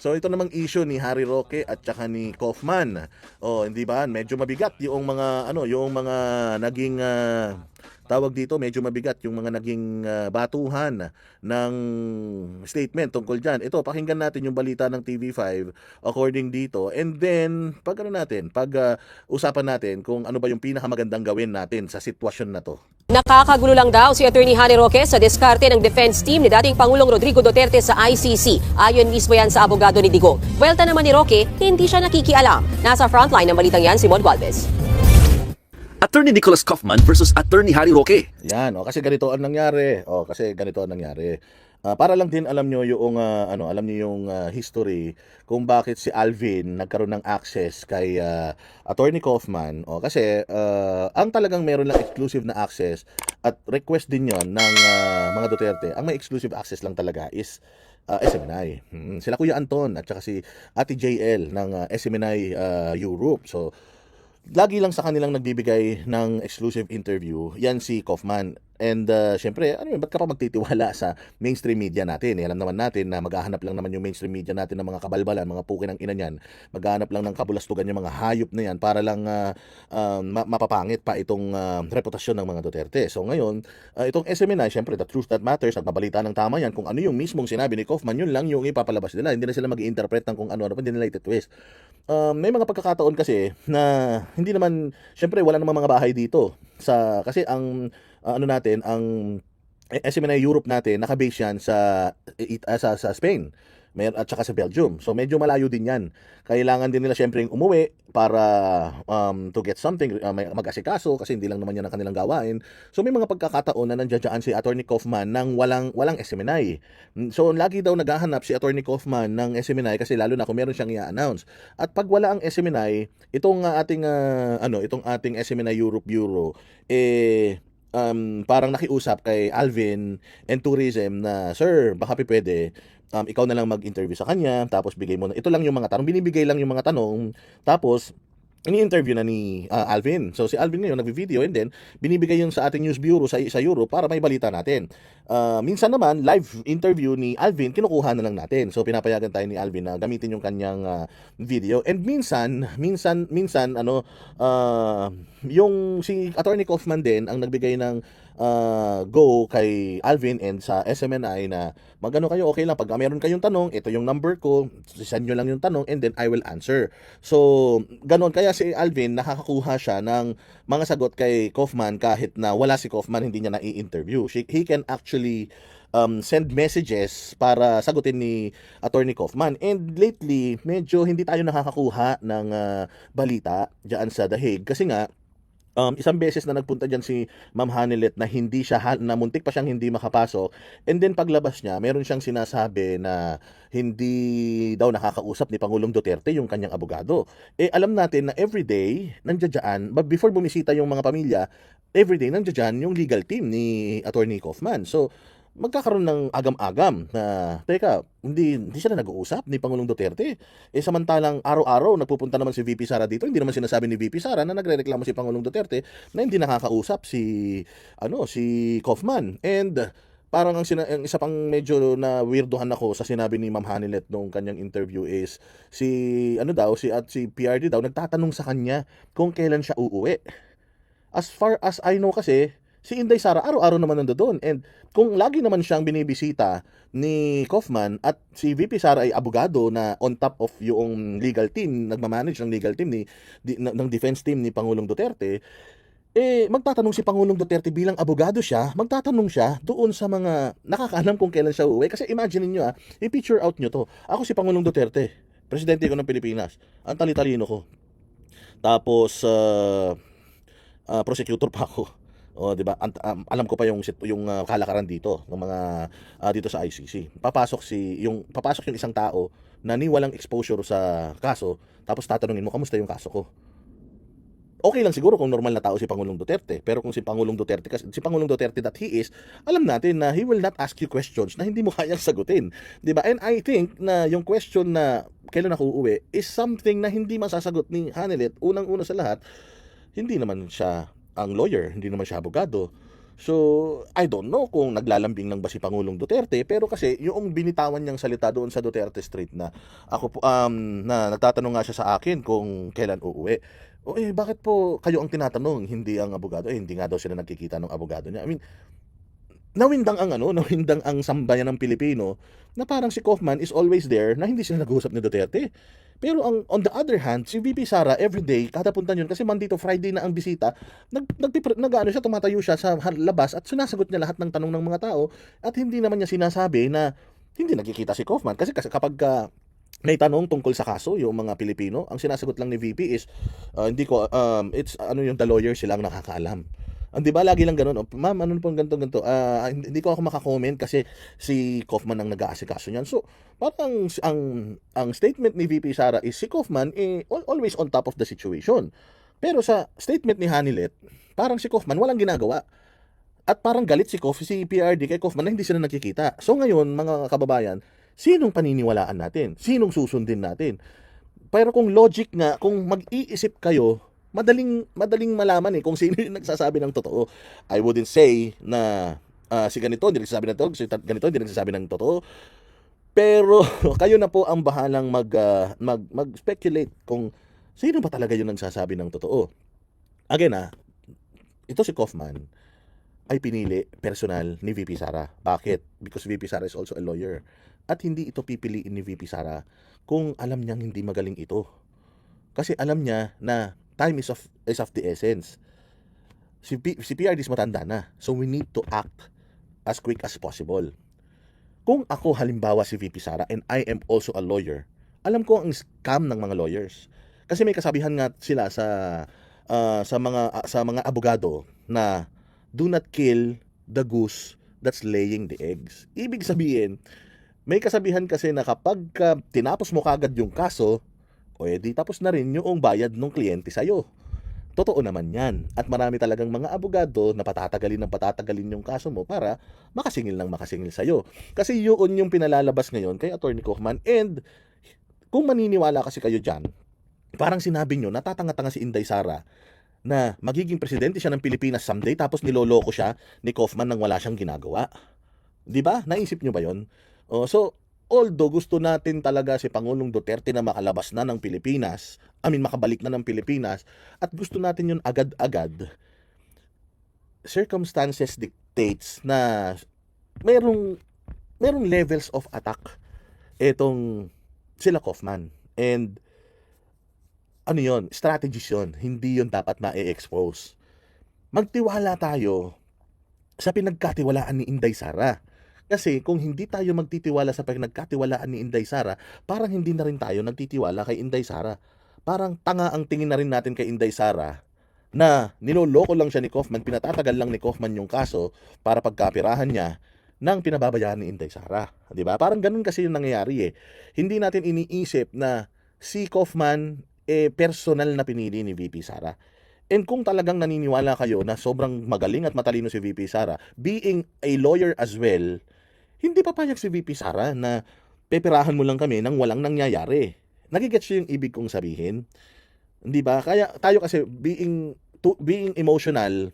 So ito namang issue ni Harry Roque at saka ni Kaufman. Oh, hindi ba? Medyo mabigat yung mga yung mga naging tawag dito, medyo mabigat yung mga naging batuhan ng statement tungkol diyan. Ito, pakinggan natin yung balita ng TV5 according dito. And then, usapan natin kung ano ba yung pinakamagandang gawin natin sa sitwasyon na to. Nakakagulo lang daw si Attorney Hanny Roque sa diskarte ng defense team ni dating Pangulong Rodrigo Duterte sa ICC. Ayon mismo yan sa abogado ni Digong. Welta naman ni Roque, hindi siya nakikialam. Nasa frontline ng balitang yan, Simon Gualvez. Attorney Nicholas Kaufman versus Attorney Harry Roque. Yan, kasi ganito ang nangyari. Para lang din alam nyo yung history kung bakit si Alvin nagkaroon ng access kay Attorney Kaufman. Kasi ang talagang meron lang exclusive na access at request din yon ng mga Duterte. Ang may exclusive access lang talaga is SMNI. Sila Kuya Anton at saka si Ate JL ng SMNI Europe. So lagi lang sa kanilang nagbibigay ng exclusive interview, yan si Kaufman. And syempre, ba't ka pa magtitiwala sa mainstream media natin? Alam naman natin na maghahanap lang naman yung mainstream media natin ng mga kabalbalan, mga puki ng ina niyan. Maghahanap lang ng kabulastugan yung mga hayop na yan para lang mapapangit pa itong reputasyon ng mga Duterte. So ngayon, itong SMNI, syempre, the truth that matters, at mabalita ng tama yan, kung ano yung mismong sinabi ni Kaufman, yun lang yung ipapalabas nila. Hindi na sila mag-i-interpret ng kung ano, hindi nila iti-twist. May mga pagkakataon kasi na hindi naman, syempre wala namang mga bahay dito kasi ang ang SMNI Europe natin nakabase yan sa Spain at saka sa Belgium. So medyo malayo din yan. Kailangan din nila syempre umuwi para to get something, mag-asikaso kasi hindi lang naman yan ang kanilang gawain. So may mga pagkakataon na nandiyan si Attorney Kaufman ng walang SMNI. So lagi daw naghahanap si Attorney Kaufman ng SMNI kasi lalo na kung meron siyang i-announce. At pag wala ang SMNI, itong ating SMNI Europe Bureau parang nakiusap kay Alvin and Tourism na, sir, baka pwede ikaw na lang mag-interview sa kanya, tapos bigay mo na, ito lang yung mga tanong, binibigay lang yung mga tanong, tapos ini-interview na ni Alvin. So si Alvin ngayon nagvi-video and then binibigay yung sa ating news bureau sa Europe para may balita natin. Minsan naman live interview ni Alvin kinukuha na lang natin. So pinapayagan tayo ni Alvin na gamitin yung kanyang video. And minsan yung si Attorney Kaufman din ang nagbigay ng go kay Alvin and sa SMNI na magano kayo, okay lang, pag meron kayong tanong, ito yung number ko, send nyo lang yung tanong and then I will answer. So ganon, kaya si Alvin nakakakuha siya ng mga sagot kay Kaufman kahit na wala si Kaufman, hindi niya na-i-interview. He can actually send messages para sagutin ni Attorney Kaufman. And lately, medyo hindi tayo nakakakuha ng balita diyan sa The Hague kasi nga isang beses na nagpunta diyan si Ma'am Hanilet na na muntik pa siyang hindi makapasok, and then paglabas niya meron siyang sinasabi na hindi daw nakakausap ni Pangulong Duterte yung kanyang abogado. Alam natin na everyday nandiyan before bumisita yung mga pamilya, everyday nandiyan yung legal team ni Attorney Kaufman. So magkakaroon ng agam-agam na, teka, hindi sila nag-uusap ni Pangulong Duterte. Samantalang araw-araw nagpupunta naman si VP Sara dito, hindi naman sinasabi ni VP Sara na nagrereklamo si Pangulong Duterte na hindi nakakausap si Kaufman. And parang ang isa pang medyo na weirdohan ako sa sinabi ni Ma'am Hanilet nung kanyang interview is si PRD daw nagtatanong sa kanya kung kailan siya uuwi. As far as I know kasi, si Inday Sara araw-araw naman nandoon, and kung lagi naman siyang binibisita ni Kaufman at si VP Sara ay abogado na on top of yung legal team, nagmamanage ng legal team ng defense team ni Pangulong Duterte, magtatanong si Pangulong Duterte bilang abogado siya, magtatanong siya doon sa mga nakakaalam kung kailan siya uuwi. Kasi imagine niyo i-picture out niyo to. Ako si Pangulong Duterte, presidente ko ng Pilipinas, ang tali-talino ko. Tapos prosecutor pa ako. Di ba? Alam ko pa yung kalakaran dito ng mga dito sa ICC. Papasok yung isang tao na walang exposure sa kaso, tapos tatanungin mo kamusta yung kaso ko. Okay lang siguro kung normal na tao si Pangulong Duterte, pero kung si Pangulong Duterte that he is, alam natin na he will not ask you questions na hindi mo kayang sagutin. Di ba? And I think na yung question na kailan ako uuwi is something na hindi masasagot ni Hanilet. Unang-una sa lahat, hindi naman siya ang lawyer, hindi naman siya abogado. So, I don't know kung naglalambing lang ba si Pangulong Duterte, pero kasi yung binitawan niyang salita doon sa Duterte Street na na nagtatanong nga siya sa akin kung kailan uuwi. O bakit po kayo ang tinatanong, hindi ang abogado? Hindi nga daw sila nagkikita ng abogado niya. I mean, nawindang ang sambayan ng Pilipino na parang si Kaufman is always there na hindi sila nag-uusap ni Duterte. Pero on the other hand, si VP Sara everyday kada punta niyon kasi Monday to Friday na ang bisita, nag siya, tumatayo siya sa labas at sinasagot niya lahat ng tanong ng mga tao at hindi naman niya sinasabi na hindi nagkikita si Kaufman kasi kapag may tanong tungkol sa kaso yung mga Pilipino, ang sinasagot lang ni VP is hindi ko it's yung the lawyer sila ang nakakaalam. Di ba lagi lang ganun, ma'am, ano po ganito, hindi ko ako makakomment kasi si Kaufman ang nag-aasikaso niyan. So, parang ang statement ni VP Sara is si Kaufman always on top of the situation. Pero sa statement ni Hanilet, parang si Kaufman walang ginagawa. At parang galit si PRD kay Kaufman na hindi sila nakikita. So ngayon, mga kababayan, sinong paniniwalaan natin? Sinong susundin natin? Pero kung logic nga, kung mag-iisip kayo, madaling malaman kung sino yung nagsasabi ng totoo. I wouldn't say na si ganito hindi nagsasabi ng totoo, si ganito hindi nagsasabi ng totoo. Pero kayo na po ang bahalang mag-speculate kung sino ba talaga yung nagsasabi ng totoo. Again ito si Kaufman ay pinili personal ni VP Sara. Bakit? Because VP Sara is also a lawyer. At hindi ito pipiliin ni VP Sara kung alam niyang hindi magaling ito. Kasi alam niya na time is of the essence. Si PRD is matanda na. So we need to act as quick as possible. Kung ako halimbawa si VP Sara and I am also a lawyer, alam ko ang scam ng mga lawyers. Kasi may kasabihan nga sila sa mga abogado na do not kill the goose that's laying the eggs. Ibig sabihin, may kasabihan kasi na kapag tinapos mo kagad yung kaso, o di tapos na rin yung bayad ng kliyente sa'yo. Totoo naman yan. At marami talagang mga abogado na patatagalin yung kaso mo para makasingil sa'yo. Kasi yun yung pinalalabas ngayon kay Attorney Kaufman. And kung maniniwala kasi kayo dyan, parang sinabi nyo, natatanga-tanga si Inday Sara na magiging presidente siya ng Pilipinas someday tapos niloloko siya ni Kaufman nang wala siyang ginagawa. Di ba? Naisip nyo ba yun? So, although gusto natin talaga si Pangulong Duterte na makalabas na ng Pilipinas, makabalik na ng Pilipinas, at gusto natin yun agad-agad, circumstances dictates na merong levels of attack etong sila Kaufman. And strategies yun. Hindi yun dapat ma-expose. Magtiwala tayo sa pinagkatiwalaan ni Inday Sara. Kasi kung hindi tayo magtitiwala sa pinagkatiwalaan ni Inday Sara, parang hindi na rin tayo nagtitiwala kay Inday Sara. Parang tanga ang tingin na rin natin kay Inday Sara na niloloko lang siya ni Kaufman, pinatatagal lang ni Kaufman yung kaso para pagkapirahan niya ng pinababayaan ni Inday Sara. Diba? Parang ganun kasi yung nangyayari Hindi natin iniisip na si Kaufman personal na pinili ni VP Sara. And kung talagang naniniwala kayo na sobrang magaling at matalino si VP Sara, being a lawyer as well, hindi papayag si VP Sara na peperahan mo lang kami nang walang nangyayari. Nagigets yung ibig kong sabihin? Hindi ba? Kaya tayo kasi being emotional,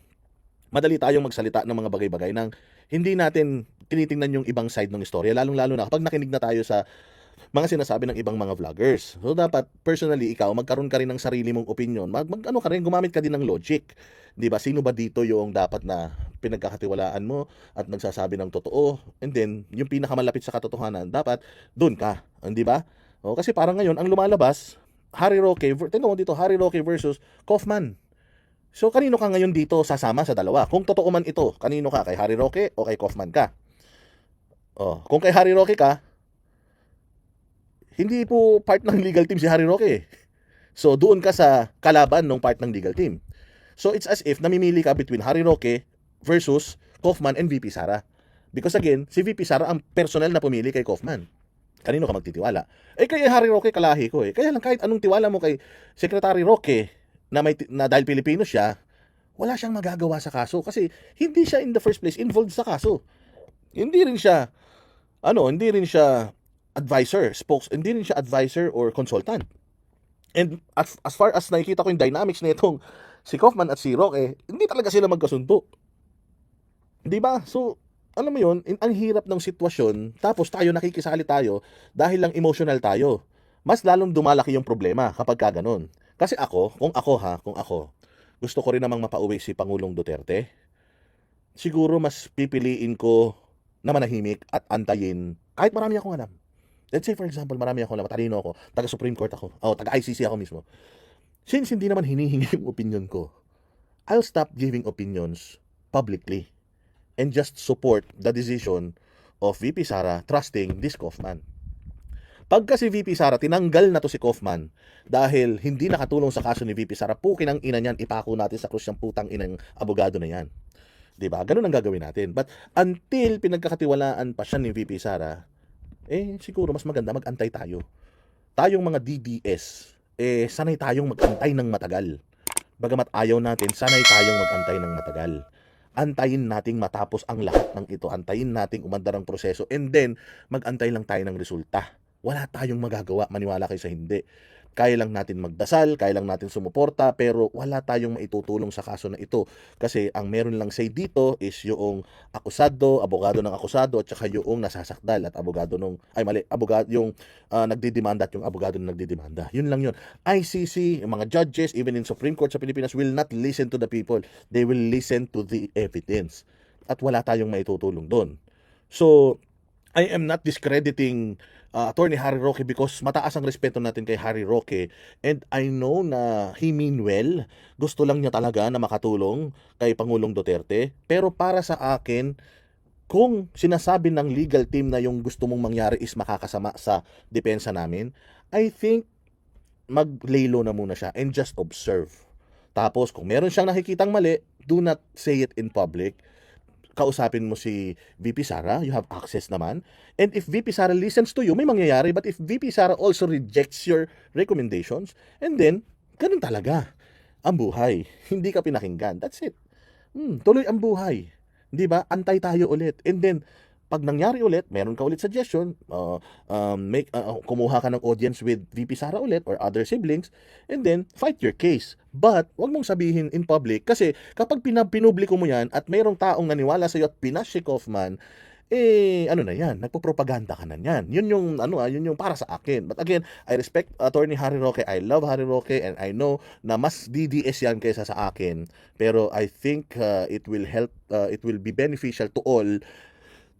madali tayong magsalita ng mga bagay-bagay nang hindi natin tinitingnan yung ibang side ng istorya, lalong-lalo na kapag nakinig na tayo sa mga sinasabi ng ibang mga vloggers. So dapat personally ikaw magkaroon ka rin ng sarili mong opinion. Ka rin, gumamit ka din ng logic. 'Di ba? Sino ba dito yung dapat na pinagkakatiwalaan mo at nagsasabi ng totoo? And then yung pinakamalapit sa katotohanan, dapat doon ka, 'di ba? Kasi parang ngayon ang lumalabas, Harry Roque versus Kaufman. So kanino ka ngayon dito sasama sa dalawa? Kung totoo man ito, kanino ka? Kay Harry Roque o kay Kaufman ka? Kung kay Harry Roque ka, hindi po part ng legal team si Harry Roque. So doon ka sa kalaban ng part ng legal team. So it's as if namimili ka between Harry Roque versus Kaufman and VP Sara. Because again, si VP Sara ang personal na pumili kay Kaufman. Kanino ka magtitiwala? Kay Harry Roque kalahi ko Kaya lang kahit anong tiwala mo kay Secretary Roque na dahil Pilipino siya, wala siyang magagawa sa kaso kasi hindi siya in the first place involved sa kaso. Hindi rin siya hindi rin siya advisor or consultant. And as far as nakikita ko yung dynamics na itong si Kaufman at si Roque, hindi talaga sila magkasundo. 'Di ba? So, alam mo 'yun, ang hirap ng sitwasyon tapos tayo nakikisali tayo dahil lang emotional tayo. Mas lalong dumalaki yung problema kapag ka gano'n. Kasi ako, kung ako, gusto ko rin namang mapauwi si Pangulong Duterte. Siguro mas pipiliin ko na manahimik at antayin kahit marami akong alam. Let's say for example, marami akong alam, matalino ako, taga Supreme Court ako, o taga ICC ako mismo. Since hindi naman hinihingi yung opinion ko, I'll stop giving opinions publicly and just support the decision of VP Sara trusting this Kaufman. Pagka si VP Sara, tinanggal na to si Kaufman dahil hindi nakatulong sa kaso ni VP Sara, pukin ang ina niyan, ipako natin sa krus yung putang inang abogado na yan. 'Di ba? Ganun ang gagawin natin. But until pinagkakatiwalaan pa siya ni VP Sara, siguro mas maganda mag-antay tayo. Tayong mga DDS, sanay tayong mag-antay ng matagal. Bagamat ayaw natin, sanay tayong mag-antay ng matagal. Antayin nating matapos ang lahat ng ito. Antayin nating umandar ang proseso and then mag-antay lang tayo ng resulta. Wala tayong magagawa, maniwala kayo sa hindi. Kaya lang natin magdasal, kaya lang natin sumuporta, pero wala tayong maitutulong sa kaso na ito. Kasi ang meron lang say dito is yung akusado, abogado ng akusado, at saka yung nasasakdal at abogado nung, abogado, yung nagdidemanda at yung abogado ng nagdidemanda. Yun lang yun. ICC, yung mga judges, even in Supreme Court sa Pilipinas, will not listen to the people. They will listen to the evidence. At wala tayong maitutulong doon. So, I am not discrediting Attorney Harry Roque because mataas ang respeto natin kay Harry Roque and I know na he mean well. Gusto lang niya talaga na makatulong kay Pangulong Duterte. Pero para sa akin, kung sinasabi ng legal team na yung gusto mong mangyari is makakasama sa depensa namin, I think mag-lay low na muna siya and just observe. Tapos kung meron siyang nakikitang mali, do not say it in public. Kausapin mo si VP Sara, you have access naman. And if VP Sara listens to you, may mangyayari. But if VP Sara also rejects your recommendations, and then, ganun talaga ang buhay. Hindi ka pinakinggan. That's it. Tuloy ang buhay. Di ba? Antay tayo ulit. And then, pag nangyari ulit, meron ka ulit suggestion, kumuha ka ng audience with VP Sara ulit or other siblings, and then fight your case. But, wag mong sabihin in public kasi kapag pinubliko mo yan at mayroong taong naniwala sa iyo at pinash si Kaufman, ano na yan, nagpo-propaganda ka na yan. Yun yung para sa akin. But again, I respect Attorney Harry Roque. I love Harry Roque and I know na mas DDS yan kaysa sa akin. Pero I think it will help, it will be beneficial to all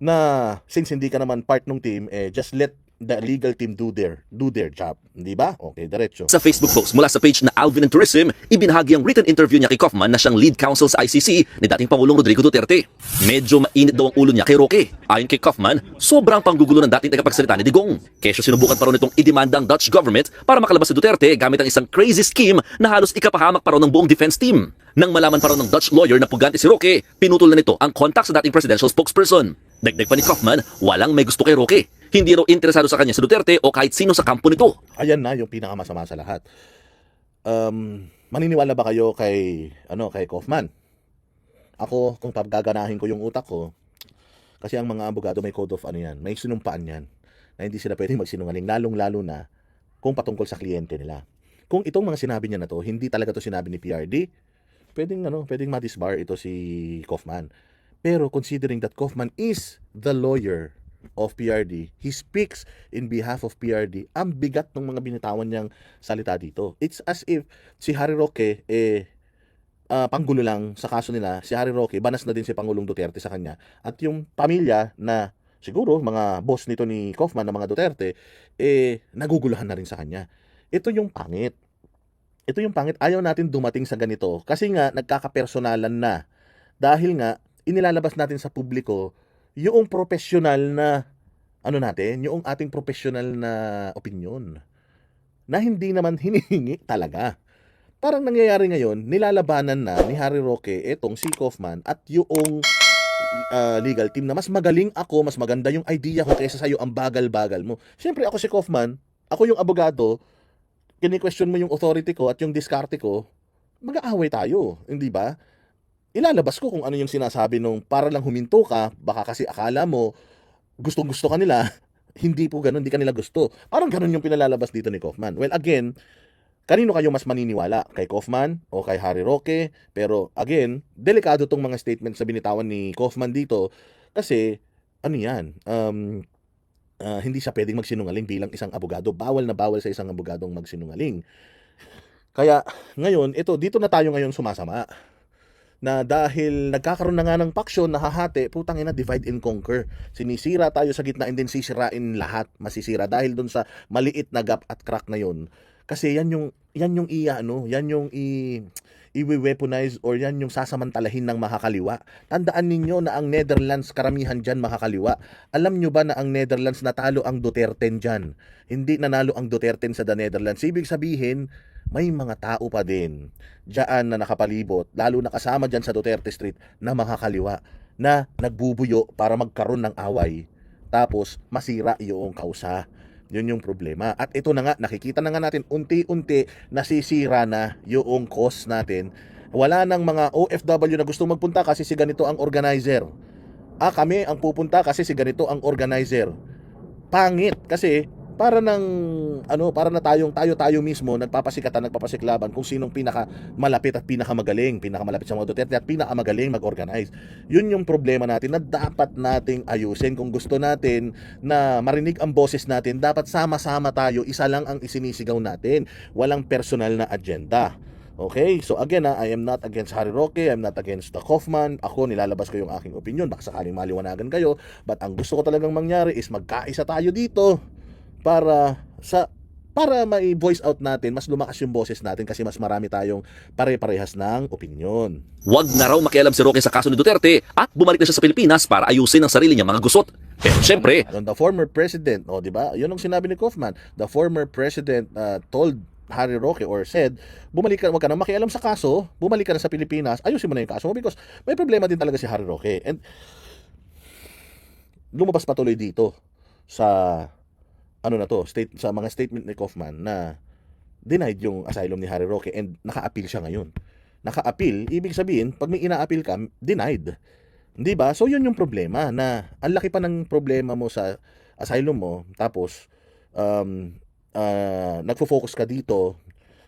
na since hindi ka naman part ng team, just let the legal team do their job. Hindi ba? Okay, diretso. Sa Facebook post mula sa page na Alvin and Tourism, ibinahagi ang written interview niya kay Kaufman na siyang lead counsel sa ICC ni dating Pangulong Rodrigo Duterte. Medyo mainit daw ang ulo niya kay Roque. Ayon kay Kaufman, sobrang panggugulo ng dating tagapagsalita ni Digong. Kesyo sinubukan pa raw nitong idemanda ang Dutch government para makalabas si Duterte gamit ang isang crazy scheme na halos ikapahamak pa raw ng buong defense team. Nang malaman pa raw ng Dutch lawyer na pugante si Roque, pinutol na nito ang contact sa dating presidential spokesperson. Dagdag pa ni Kaufman, walang may gusto kay Roque. Hindi raw interesado sa kanya si Duterte o kahit sino sa kampo nito. Ayan na yung pinakamasama sa lahat. Maniniwala ba kayo kay Kaufman? Ako, kung pagaganahin ko yung utak ko, kasi ang mga abogado may code of may sinumpaan yan, na hindi sila pwedeng magsinungaling, lalong-lalo na kung patungkol sa kliyente nila. Kung itong mga sinabi niya na to, hindi talaga to sinabi ni PRD, pwedeng ma-disbar ito si Kaufman. Pero considering that Kaufman is the lawyer of PRD, he speaks in behalf of PRD, ang bigat ng mga binitawan niyang salita dito. It's as if si Harry Roque, panggulo lang sa kaso nila, si Harry Roque, banas na din si Pangulong Duterte sa kanya. At yung pamilya na siguro mga boss nito ni Kaufman na mga Duterte, naguguluhan na rin sa kanya. Ito yung pangit. Ayaw natin dumating sa ganito kasi nga nagkakapersonalan na. Dahil nga inilalabas natin sa publiko yung professional na yung ating professional na opinion na hindi naman hinihingi talaga. Parang nangyayari ngayon, nilalabanan na ni Harry Roque etong si Kaufman at yung legal team na mas magaling ako, mas maganda yung idea ko kaysa sa'yo, ang bagal-bagal mo. Siyempre ako si Kaufman, ako yung abogado, kini-question mo yung authority ko at yung diskarte ko, mag-aaway tayo, hindi ba? Ilalabas ko kung ano yung sinasabi nung para lang huminto ka, baka kasi akala mo gustong-gusto ka nila, hindi po ganun, hindi ka nila gusto. Parang ganun yung pinalalabas dito ni Kaufman. Well, again, Kanino kayo mas maniniwala? Kay Kaufman o kay Harry Roque? Pero again, delikado tong mga statements na binitawan ni Kaufman dito kasi ano yan, hindi siya pwedeng magsinungaling bilang isang abogado. Bawal na bawal sa isang abogadong magsinungaling. Kaya ngayon, dito na tayo ngayon sumasama. Na dahil nagkakaroon na nga ng paksyon, nahahati, putang ina, divide and conquer. Sinisira tayo sa gitna and then sisirain lahat. Masisira dahil dun sa maliit na gap at crack na yon. Kasi yan yung i-weaponize or yan yung sasamantalahin ng makakaliwa. Tandaan ninyo na ang Netherlands, karamihan dyan makakaliwa. Alam nyo ba na ang Netherlands natalo ang Duterte dyan? Hindi nanalo ang Duterte sa the Netherlands. Ibig sabihin, may mga tao pa din dyan na nakapalibot, lalo na kasama dyan sa Duterte Street na makakaliwa, na nagbubuyo para magkaroon ng away. Tapos, masira yung kausa. Yun yung problema. At ito na nga, nakikita na nga natin, unti-unti nasisira na yung cause natin. Wala nang mga OFW na gusto magpunta kasi si ganito ang organizer. Kami ang pupunta kasi si ganito ang organizer. Pangit kasi para na tayo mismo nagpapasikatan, nagpapasiklaban kung sinong pinakamalapit at pinakamalapit sa mga Duterte at pinakamagaling mag-organize. Yun yung problema natin na dapat nating ayusin. Kung gusto natin na marinig ang boses natin, dapat sama-sama tayo, isa lang ang isinisigaw natin. Walang personal na agenda. Okay? So again, I am not against Harry Roque, I'm not against the Kaufman. Ako, nilalabas ko yung aking opinion, baka sakaling maliwanagan kayo. But ang gusto ko talagang mangyari is magkaisa tayo dito para mai-voice out natin, mas lumakas yung boses natin kasi mas marami tayong pare-parehas ng opinion. Huwag na raw makialam si Roque sa kaso ni Duterte at bumalik na siya sa Pilipinas para ayusin ang sarili niya mga gusot. Pero syempre, The former president, di ba? Yun ang sinabi ni Kaufman. The former president told Harry Roque or said, wag ka na makialam sa kaso, bumalik ka na sa Pilipinas, ayusin mo na yung kaso mo because may problema din talaga si Harry Roque. And lumabas patuloy dito sa sa mga statement ni Kaufman na denied yung asylum ni Harry Roque and naka-appeal siya ngayon. Naka-appeal, ibig sabihin, pag may ina-appeal ka, denied. Di ba? So yun yung problema na ang laki pa ng problema mo sa asylum mo, tapos nagfo-focus ka dito.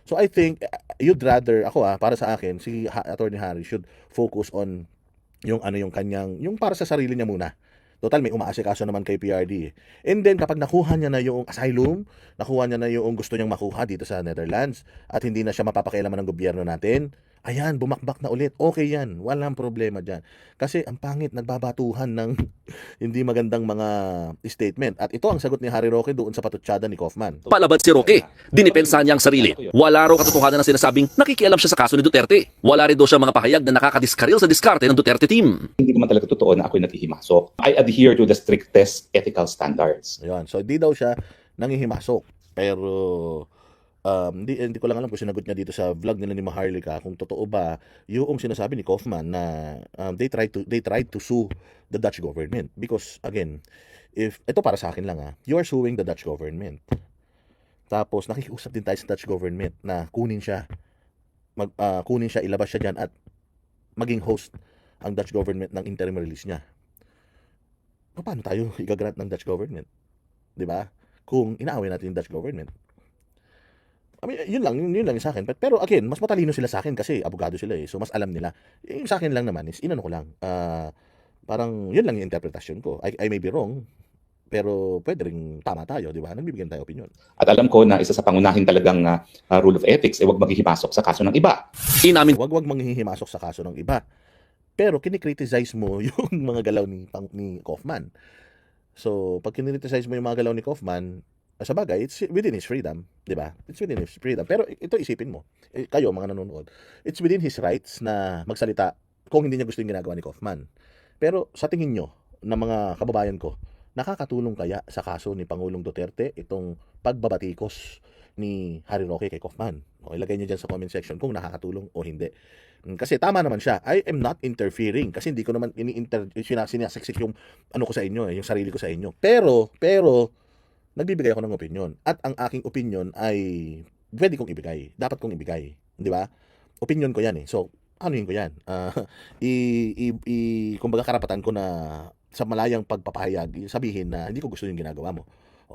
So I think you'd rather, para sa akin, si Attorney Harry should focus on yung para sa sarili niya muna. Total, may umaasikaso naman kay PRD. And then, kapag nakuha niya na yung asylum, nakuha niya na yung gusto niyang makuha dito sa Netherlands, at hindi na siya mapapakialaman ng gobyerno natin, ayan, bumakbak na ulit. Okay yan, walang problema dyan. Kasi ang pangit, nagbabatuhan ng hindi magandang mga statement. At ito ang sagot ni Harry Roque doon sa patutsada ni Kaufman. palabad si Roque. Dinipensahan niya ang sarili. Wala raw katotohanan na sinasabing nakikialam siya sa kaso ni Duterte. Wala rin daw siya mga pahayag na nakakadiskaril sa diskarte ng Duterte team. Hindi naman talaga totoo na ako'y naghihimasok. I adhere to the strictest ethical standards. Ayun. So, di daw siya nangihimasok. Pero, hindi ko lang alam kung sinagot niya dito sa vlog nila ni Maharlika kung totoo ba yung sinasabi ni Kaufman na they tried to sue the Dutch government. Because, again, ito para sa akin lang you are suing the Dutch government. Tapos, nakikiusap din tayo sa Dutch government na kunin siya, ilabas siya dyan at maging host ang Dutch government ng interim release niya. Paano tayo igagrant ng Dutch government? 'Di ba? Kung inaaway natin yung Dutch government. I mean, yun lang sa akin. Pero again, mas matalino sila sa akin kasi abogado sila So mas alam nila. Yung sa akin lang naman is inano ko lang. Parang yun lang yung interpretasyon ko. I may be wrong, pero pwede ring tama tayo, 'di ba? Nagbibigyan tayo opinion. At alam ko na isa sa pangunahin talagang rule of ethics ay huwag maghihimasok sa kaso ng iba. Inamin Wag manghihimasok sa kaso ng iba. Pero kinikriticize mo yung mga galaw ni Kaufman. So, pag kinikriticize mo yung mga galaw ni Kaufman, sa bagay, it's within his freedom, di ba? It's within his freedom. Pero ito isipin mo, kayo mga nanonood, it's within his rights na magsalita kung hindi niya gusto yung ginagawa ni Kaufman. Pero sa tingin nyo, na mga kababayan ko, nakakatulong kaya sa kaso ni Pangulong Duterte itong pagbabatikos ni Harry Roque kay Kaufman? O, ilagay nyo dyan sa comment section kung nakakatulong o hindi. Kasi tama naman siya. I am not interfering kasi hindi ko naman sinasiksik yung ko sa inyo, yung sarili ko sa inyo. Pero nagbibigay ako ng opinion. At ang aking opinion ay pwede kong ibigay. Dapat kong ibigay. Di ba? Opinion ko yan So, anuhin ko yan? Kumbaga karapatan ko na sa malayang pagpapahayag, sabihin na hindi ko gusto yung ginagawa mo.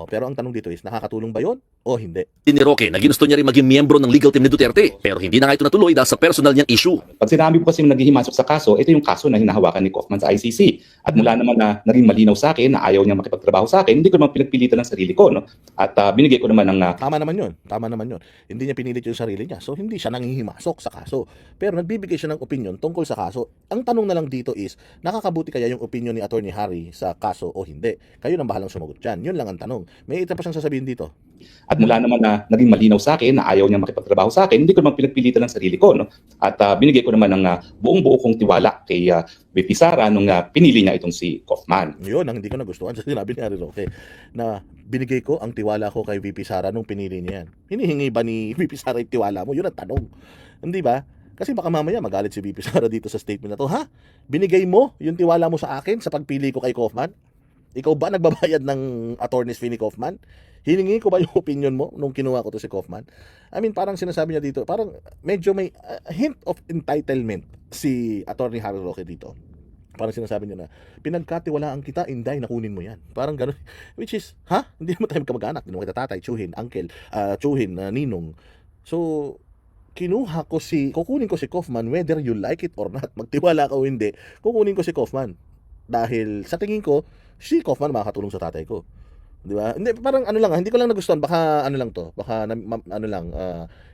Pero ang tanong dito is, nakakatulong ba yon o hindi? Ni Roque na ginusto niya rin maging miyembro ng legal team ni Duterte pero hindi na nga ito natuloy dahil sa personal niyang issue. Pag sinabi ko kasi naghihimasok sa kaso, ito yung kaso na hinahawakan ni Kaufman sa ICC. At mula naman na naging malinaw sa akin na ayaw niya makipagtrabaho sa akin, hindi ko naman pinagpilitan ng sarili ko. No? At binigay ko naman ng Tama naman yun. Hindi niya pinilit yung sarili niya. So, hindi siya nanghihimasok sa kaso. Pero nagbibigay siya ng opinion tungkol sa kaso. Ang tanong na lang dito is, nakakabuti kaya yung opinion ni Attorney Harry sa kaso o hindi? Kayo nang bahalang sumagot dyan. Yun lang ang tanong. May ita pa siyang sasabihin dito. At mula naman na naging malinaw sa akin na ayaw niya makipagtrabaho sa akin, hindi ko naman pinagpilitan ng sarili ko. No? At binigay ko naman ng buong-buo kong tiwala kay VP Sara nung pinili niya itong si Kaufman. Yun ang hindi ko nagustuhan sa sinabi ni Harry Roque na binigay ko ang tiwala ko kay VP Sara nung pinili niya yan. Hinihingi ba ni VP Sara yung tiwala mo? Yun ang tanong. Hindi ba? Kasi baka mamaya magalit si VP Sara dito sa statement na to. Ha? Binigay mo yung tiwala mo sa akin sa pagpili ko kay Kaufman? Ikaw ba nagbabayad ng attorney's fee ni Kaufman? Hiningi ko ba yung opinion mo nung kinuha ko to si Kaufman? I mean, parang sinasabi niya dito, parang medyo may hint of entitlement si Attorney Harry Roque dito. Parang sinasabi niya na, pinagkatiwalaan kita, Inday, nakunin mo yan. Parang gano'n. Which is, ha? Hindi naman tayo kamag-anak. Hindi naman kita tatay, tsuhin, uncle, tsuhin, ninong. So, kukunin ko si Kaufman whether you like it or not. Magtiwala ka o hindi, kukunin ko si Kaufman. Dahil sa tingin ko, si Kaufman makakatulong sa tatay ko. Di ba? Hindi, parang ano lang, hindi ko lang nagustuhan. Baka ano lang to. Baka ano lang,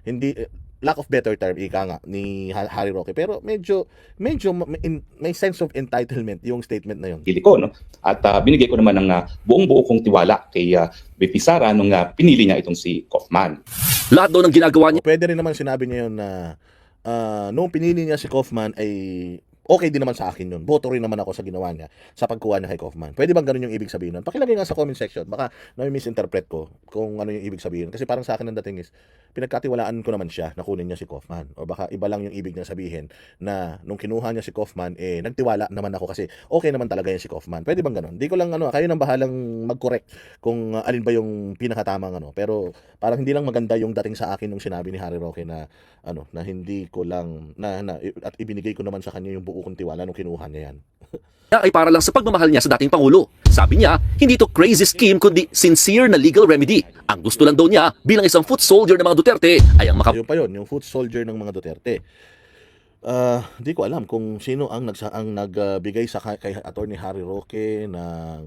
hindi, lack of better term, ika nga, ni Harry Roque. Pero medyo may sense of entitlement yung statement na yun. Pili ko, no? At binigay ko naman ng buong-buo kong tiwala kay VP Sara nung pinili niya itong si Kaufman. Lahat daw ng ginagawa niya Pwede rin naman sinabi niya yun na nung pinili niya si Kaufman ay okay din naman sa akin yun. Boto rin naman ako sa ginawa niya sa pagkuha niya kay Kaufman. Pwede bang ganun yung ibig sabihin nun? Pakilagay nga sa comment section. Baka na-misinterpret ko kung ano yung ibig sabihin. Kasi parang sa akin ang dating is, pinagkatiwalaan ko naman siya na kunin niya si Kaufman. O baka iba lang yung ibig niya sabihin na nung kinuha niya si Kaufman, nagtiwala naman ako kasi okay naman talaga yan si Kaufman. Pwede bang ganun? Di ko lang kayo nang bahalang mag-correct kung alin ba yung pinakatamang Pero parang hindi lang maganda yung dating sa akin nung sinabi ni Harry Roque na na hindi ko lang at ibinigay ko naman sa kanya yung buo kong tiwala nung kinuha niya yan. ay para lang sa pagmamahal niya sa dating Pangulo. Sabi niya, hindi ito crazy scheme kundi sincere na legal remedy. Ang gusto lang daw niya bilang isang foot soldier ng mga Duterte ay ang Yun pa yun, yung foot soldier ng mga Duterte. Di ko alam kung sino ang nagbigay sa kay Attorney Harry Roque ng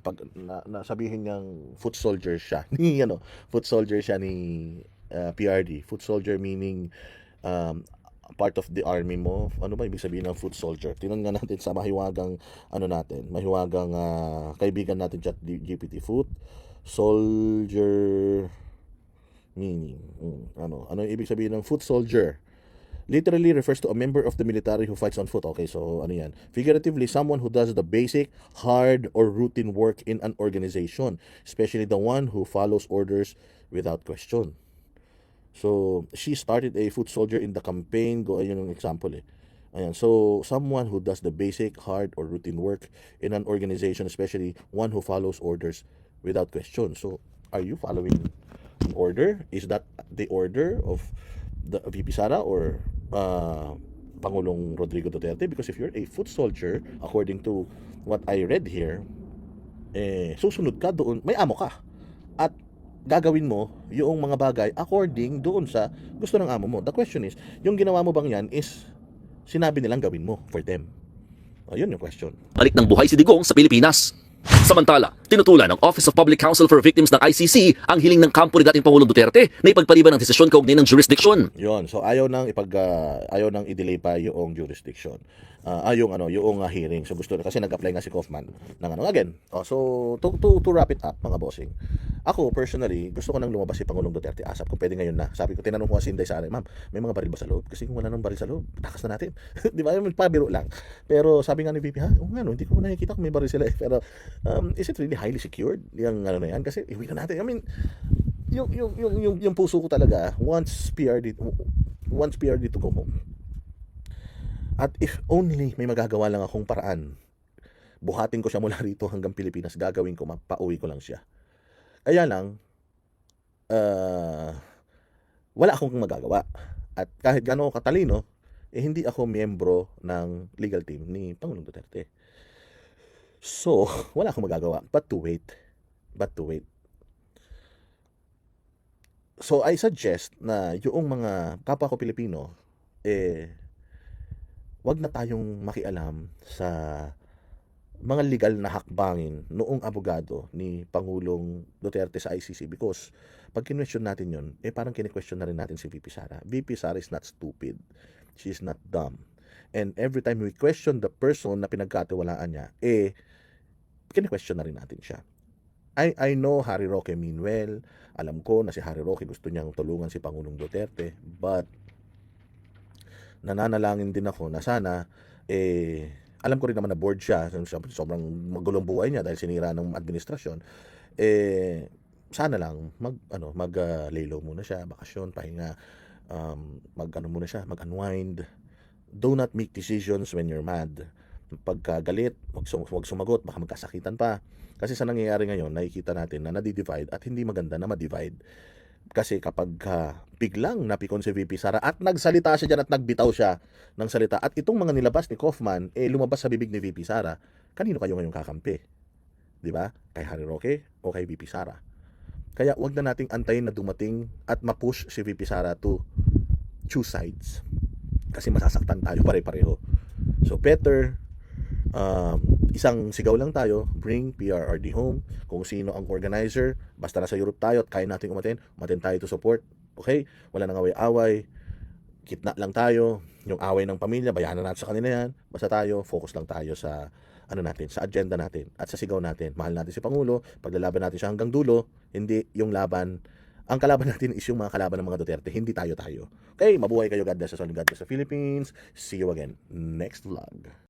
pag sabihin niyang foot soldier siya ni foot soldier siya ni PRD. Foot soldier meaning part of the army mo. Ano ba ibig sabihin ng foot soldier? Tingnan nga natin sa mahiwagang mahiwagang kaibigan natin chat GPT. Foot soldier meaning ano yung ibig sabihin ng foot soldier? Literally refers to a member of the military who fights on foot. Okay, so ano yan? Figuratively, someone who does the basic, hard, or routine work in an organization, especially the one who follows orders without question. So, she started a foot soldier in the campaign. Ayun yung example Ayan, so someone who does the basic, hard, or routine work in an organization, especially one who follows orders without question. So, are you following an order? Is that the order of the VP Sara or Pangulong Rodrigo Duterte? Because if you're a foot soldier, according to what I read here, susunod ka doon, may amo ka. At gagawin mo yung mga bagay according doon sa gusto ng amo mo. The question is, yung ginawa mo bang yan is sinabi nilang gawin mo for them? Yun yung question. balik ng buhay si Digong sa Pilipinas. Samantala, tinutulan ng Office of Public Counsel for Victims ng ICC ang hiling ng kampo ni dating Pangulong Duterte na ipagpaliban ng desisyon kaugnay ng jurisdiction. Yun, so ayaw nang i-delay pa yung jurisdiction. Yung hearing. So gusto kasi nag-apply nga si Kaufman ng again. So to wrap it up mga bossing. Ako personally, gusto ko nang lumabas si Pangulong Duterte ASAP kung pwede ngayon na. Sabi ko, tinanong ko si Inday Sara, ma'am, may mga baril ba sa loob? Kasi kung wala nang baril sa loob, takas na natin. Di ba? Pabiro lang. Pero sabi nga ni VP, hindi ko nakikita kung may baril sila Pero is it really highly secured? Yung na yan? Kasi iwi na natin. I mean, yung puso ko talaga, once PRD to go home. At if only may magagawa lang akong paraan, buhatin ko siya mula rito hanggang Pilipinas, gagawin ko, pauwi ko lang siya. Kaya lang, wala akong magagawa. At kahit gano'n katalino, hindi ako miyembro ng legal team ni Pangulong Duterte. So, wala akong magagawa but to wait. but to wait. So I suggest na yung mga kapwa ko Pilipino, wag na tayong makialam sa mga legal na hakbangin noong abogado ni Pangulong Duterte sa ICC, because pag kinwestiyon natin yun, parang kine-question na rin natin si VP Sara. VP Sara is not stupid. She is not dumb. And every time we question the person na pinagkatiwalaan niya, kine-question na rin natin siya. I know Harry Roque mean well. Alam ko na si Harry Roque gusto niyang tulungan si Pangulong Duterte, but nananalangin din ako na sana, alam ko rin naman na bored siya, sobrang magulong buhay niya dahil sinira ng administrasyon, sana lang lay low muna siya, bakasyon, pahinga, muna siya, mag-unwind. Do not make decisions when you're mad. Pagka galit, wag sumagot, baka magkasakitan pa. Kasi sa nangyayari ngayon, nakikita natin na nadi-divide at hindi maganda na ma-divide. Kasi kapag biglang napikon si VP Sara at nagsalita siya dyan at nagbitaw siya ng salita, at itong mga nilabas ni Kaufman, lumabas sa bibig ni VP Sara, kanino kayo ngayong kakampi? Di ba? Kay Harry Roque o kay VP Sara? Kaya wag na nating antayin na dumating at ma-push si VP Sara to choose sides. Kasi masasaktan tayo pare-pareho. So better, isang sigaw lang tayo, bring PRRD home. Kung sino ang organizer, basta nasa Europe tayo at kaya natin umaten tayo to support. Okay? Wala nang away-away, kitna lang tayo. Yung away ng pamilya, bayanan natin sa kanila yan. Basta tayo, focus lang tayo sa sa agenda natin at sa sigaw natin. Mahal natin si Pangulo, paglalaban natin siya hanggang dulo, hindi yung laban. Ang kalaban natin is yung mga kalaban ng mga Duterte, hindi tayo. Okay, mabuhay kayo. God bless us all. God bless the Philippines. See you again next vlog.